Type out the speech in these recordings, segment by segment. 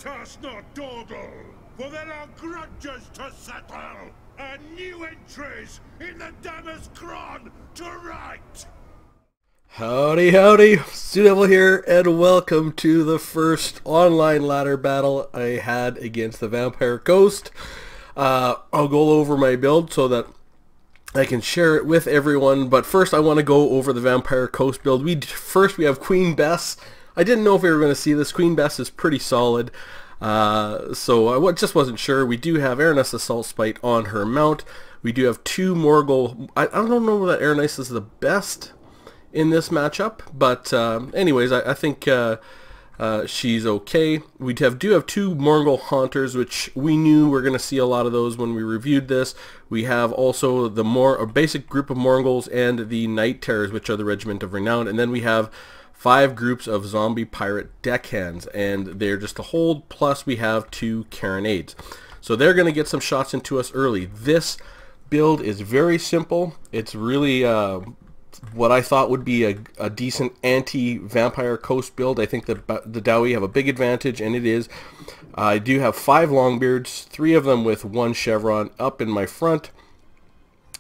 Let us not dawdle, for there are grudges to settle, and new entries in the Dammer's Cron to write. Howdy, howdy, Stu Devil here, and welcome to the first online ladder battle I had against the Vampire Ghost. I'll go over my build so that I can share it with everyone, but first I want to go over the Vampire Coast build. First we have Queen Bess. I didn't know if we were going to see this. Queen Bess is pretty solid, so I just wasn't sure. We do have Aranus Assault Spite on her mount. We do have two Morgul. I don't know that Aranus is the best in this matchup, but anyways, I think she's okay. We do have two Morgul Haunters, which we knew we're going to see a lot of those when we reviewed this. We have also a basic group of Morguls and the Night Terrors, which are the Regiment of Renown, and then we have 5 groups of zombie pirate deckhands, and they're just a hold, plus we have 2 Carronades. So they're going to get some shots into us early. This build is very simple. It's really what I thought would be a decent anti-Vampire Coast build. I think the Dowie have a big advantage, and it is. I do have 5 Longbeards, 3 of them with 1 chevron up in my front.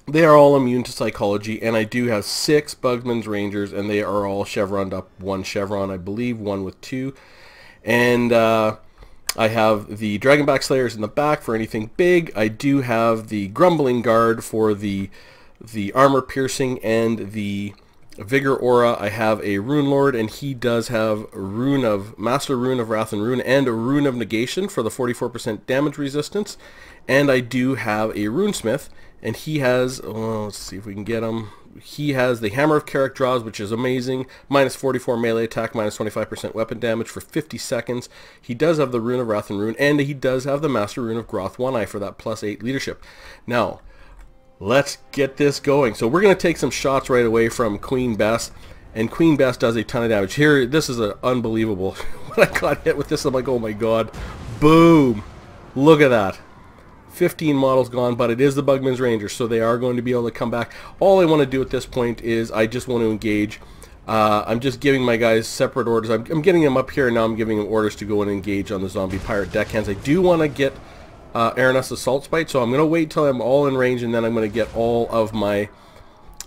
They are all immune to psychology, and I do have 6 Bugman's Rangers, and they are all chevroned up 1 chevron, I believe, 1 with 2. And I have the Dragonback Slayers in the back for anything big. I do have the Grumbling Guard for the armor piercing and the vigor aura. I have a Rune Lord, and he does have Master Rune of Wrath and Rune and a Rune of Negation for the 44% damage resistance. And I do have a Runesmith, and he has, let's see if we can get him. He has the Hammer of Carrick Draws, which is amazing. Minus 44 melee attack, minus 25% weapon damage for 50 seconds. He does have the Rune of Wrath and Rune, and he does have the Master Rune of Groth One Eye for that plus 8 leadership. Now, let's get this going. So we're going to take some shots right away from Queen Bess, and Queen Bess does a ton of damage. Here, this is unbelievable. When I got hit with this, I'm like, oh my god. Boom! Look at that. 15 models gone, but it is the Bugman's Rangers, so they are going to be able to come back. All I want to do at this point is I just want to engage. I'm just giving my guys separate orders. I'm getting them up here, and now I'm giving them orders to go and engage on the zombie pirate deckhands. I do want to get Aranus Assault Spite, so I'm going to wait till I'm all in range, and then I'm going to get all of my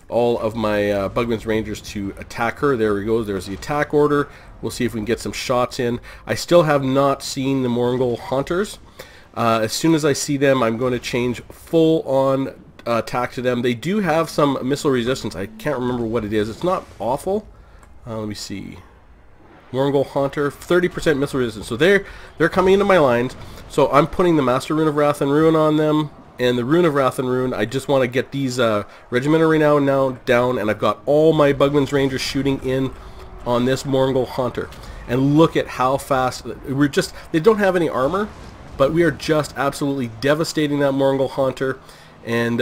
Bugman's Rangers to attack her. There we go. There's the attack order. We'll see if we can get some shots in. I still have not seen the Morgul Haunters. As soon as I see them, I'm going to change full-on attack to them. They do have some missile resistance. I can't remember what it is. It's not awful. Let me see. Morgul Haunter, 30% missile resistance. So they're coming into my lines. So I'm putting the Master Rune of Wrath and Rune on them, and the Rune of Wrath and Rune. I just want to get these Regiment of Renown now down, and I've got all my Bugman's Rangers shooting in on this Morgul Haunter. And look at how fast they don't have any armor, but we are just absolutely devastating that Morgul Haunter, and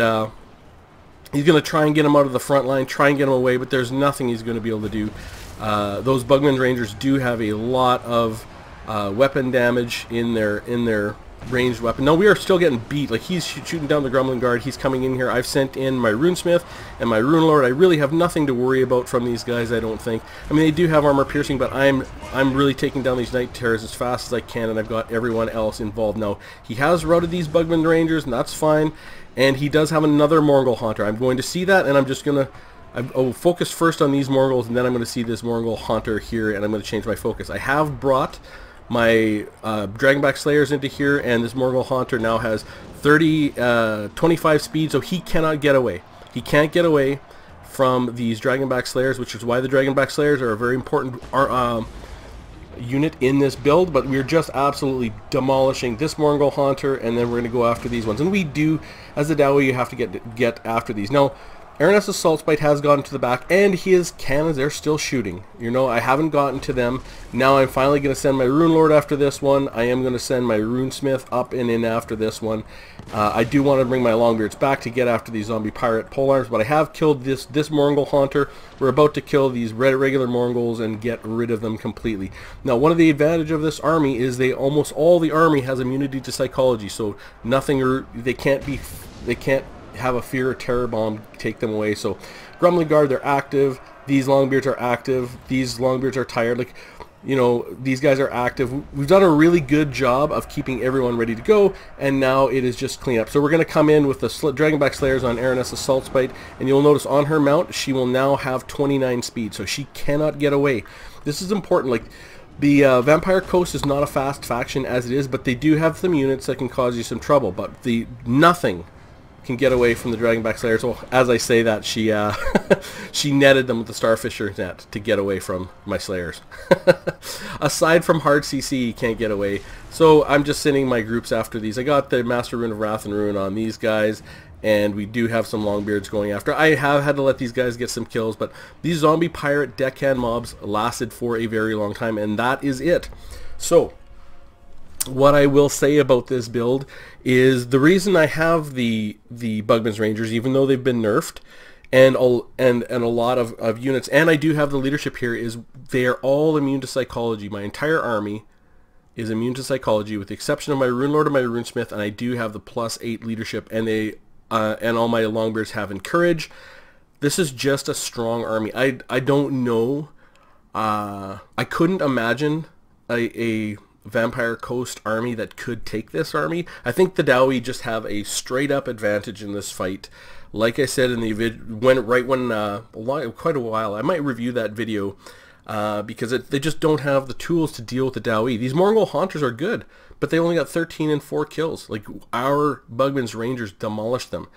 he's going to try and get him out of the front line, try and get him away, but there's nothing he's going to be able to do. Those Bugman's Rangers do have a lot of weapon damage in their ranged weapon. No, we are still getting beat. Like, he's shooting down the Grumbling Guard. He's coming in here. I've sent in my Runesmith and my Rune Lord. I really have nothing to worry about from these guys, I don't think. I mean, they do have armor piercing, but I'm really taking down these Night Terrors as fast as I can, and I've got everyone else involved now. He has routed these Bugman's Rangers, and that's fine. And he does have another Morgul Haunter. I'm going to see that, and I'm just going to I'll focus first on these Morguls, and then I'm going to see this Morgul Haunter here, and I'm going to change my focus. I have brought my Dragonback Slayers into here, and this Morgul Haunter now has 25 speed, so he cannot get away. He can't get away from these Dragonback Slayers, which is why the Dragonback Slayers are a very important unit in this build, but we're just absolutely demolishing this Morgul Haunter, and then we're going to go after these ones. And we do, as a Dowie, you have to get after these. Now, Aranus Assault Spite has gotten to the back, and his cannons, they're still shooting. You know, I haven't gotten to them. Now I'm finally going to send my Rune Lord after this one. I am going to send my Runesmith up and in after this one. I do want to bring my Longbeards back to get after these zombie pirate polearms, but I have killed this Morgul Haunter. We're about to kill these regular Morguls and get rid of them completely. Now, one of the advantage of this army is almost all the army has immunity to psychology, so they can't have a fear or terror bomb take them away. So Grumbling Guard, they're active. These Longbeards are active. These Longbeards are tired. Like, you know, these guys are active. We've done a really good job of keeping everyone ready to go, and now it is just cleanup. So we're going to come in with the Dragonback Slayers on Aranessa Saltspite, and you'll notice on her mount, she will now have 29 speed, so she cannot get away. This is important. Like, the Vampire Coast is not a fast faction as it is, but they do have some units that can cause you some trouble, but nothing can get away from the Dragonback Slayers. Well, as I say that, she she netted them with the Starfisher net to get away from my Slayers. Aside from hard CC, you can't get away. So I'm just sending my groups after these. I got the Master Rune of Wrath and Rune on these guys, and we do have some Longbeards going after. I have had to let these guys get some kills, but these zombie pirate deckhand mobs lasted for a very long time, and that is it. So what I will say about this build is the reason I have the Bugman's Rangers, even though they've been nerfed, and a lot of units, and I do have the leadership here, is they are all immune to psychology. My entire army is immune to psychology, with the exception of my Rune Lord and my Runesmith, and I do have the +8 leadership, and they and all my Longbeards have Encourage. This is just a strong army. I don't know. I couldn't imagine a Vampire Coast army that could take this army. I think the Dowie just have a straight up advantage in this fight. Like I said in the quite a while, I might review that video because they just don't have the tools to deal with the Dowie. These Mongol Haunters are good, but they only got 13 and 4 kills. Like, our Bugman's Rangers demolished them.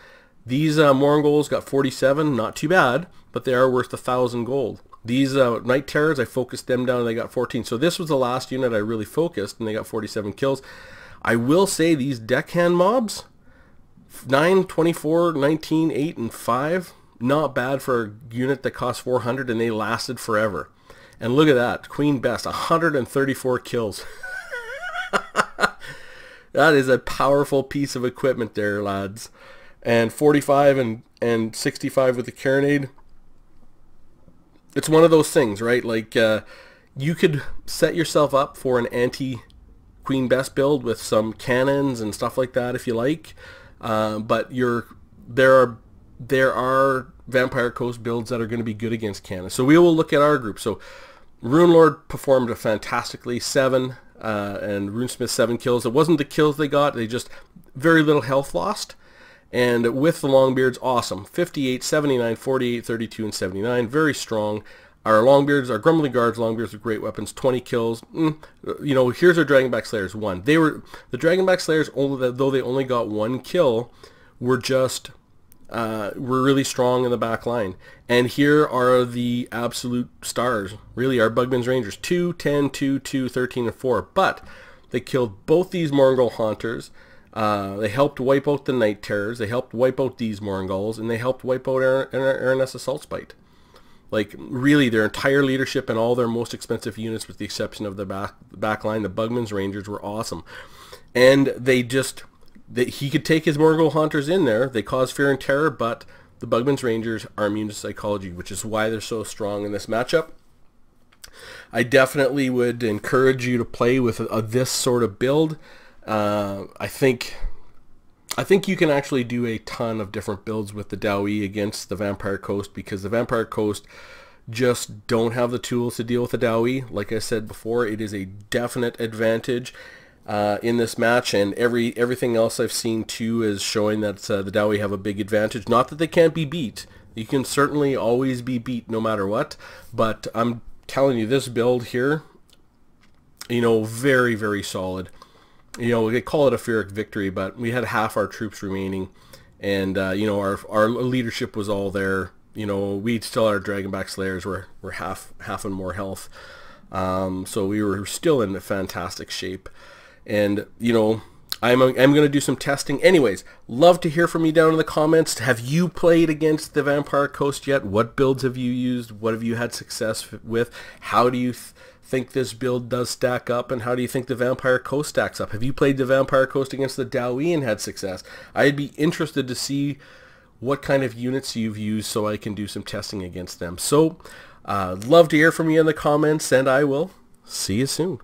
These Mongols got 47, not too bad, but they are worth 1,000 gold. These Night Terrors, I focused them down and they got 14. So this was the last unit I really focused, and they got 47 kills. I will say these deckhand mobs, 9, 24, 19, 8, and 5, not bad for a unit that cost 400, and they lasted forever. And look at that, Queen Best, 134 kills. That is a powerful piece of equipment there, lads. And 45 and 65 with the Carronade. It's one of those things, right? Like, you could set yourself up for an anti-Queen Best build with some cannons and stuff like that if you like. But there are Vampire Coast builds that are going to be good against cannons. So we will look at our group. So Rune Lord performed fantastically, 7, and Runesmith 7 kills. It wasn't the kills they got, they just very little health lost. And with the Longbeards, awesome. 58, 79, 48, 32, and 79. Very strong. Our Longbeards, our Grumbling Guards, Longbeards with great weapons, 20 kills. You know, here's our Dragonback Slayers, 1. The Dragonback Slayers, though they only got 1 kill, were really strong in the back line. And here are the absolute stars, really, our Bugman's Rangers. 2, 10, 2, 2, 13, and 4. But they killed both these Mongol Haunters. They helped wipe out the Night Terrors, they helped wipe out these Mongols, and they helped wipe out Aranessa Saltspite. Like, really, their entire leadership and all their most expensive units, with the exception of the back line, the Bugman's Rangers, were awesome. And he could take his Mongol Hunters in there. They cause fear and terror, but the Bugman's Rangers are immune to psychology, which is why they're so strong in this matchup. I definitely would encourage you to play with this sort of build. I think you can actually do a ton of different builds with the Dowie against the Vampire Coast, because the Vampire Coast just don't have the tools to deal with the Dowie. Like I said before, it is a definite advantage in this match, and everything else I've seen too is showing that the Dowie have a big advantage. Not that they can't be beat. You can certainly always be beat no matter what, but I'm telling you, this build here, you know, very, very solid. You know, we could call it a Pyrrhic victory, but we had half our troops remaining, and you know, our leadership was all there. You know, we still, our Dragonback Slayers were half and more health, so we were still in fantastic shape. And you know, I'm going to do some testing. Anyways, love to hear from you down in the comments. Have you played against the Vampire Coast yet? What builds have you used? What have you had success with? How do you think this build does stack up, and how do you think the Vampire Coast stacks up? Have you played the Vampire Coast against the Dowie and had success? I'd be interested to see what kind of units you've used so I can do some testing against them. So, love to hear from you in the comments, and I will see you soon.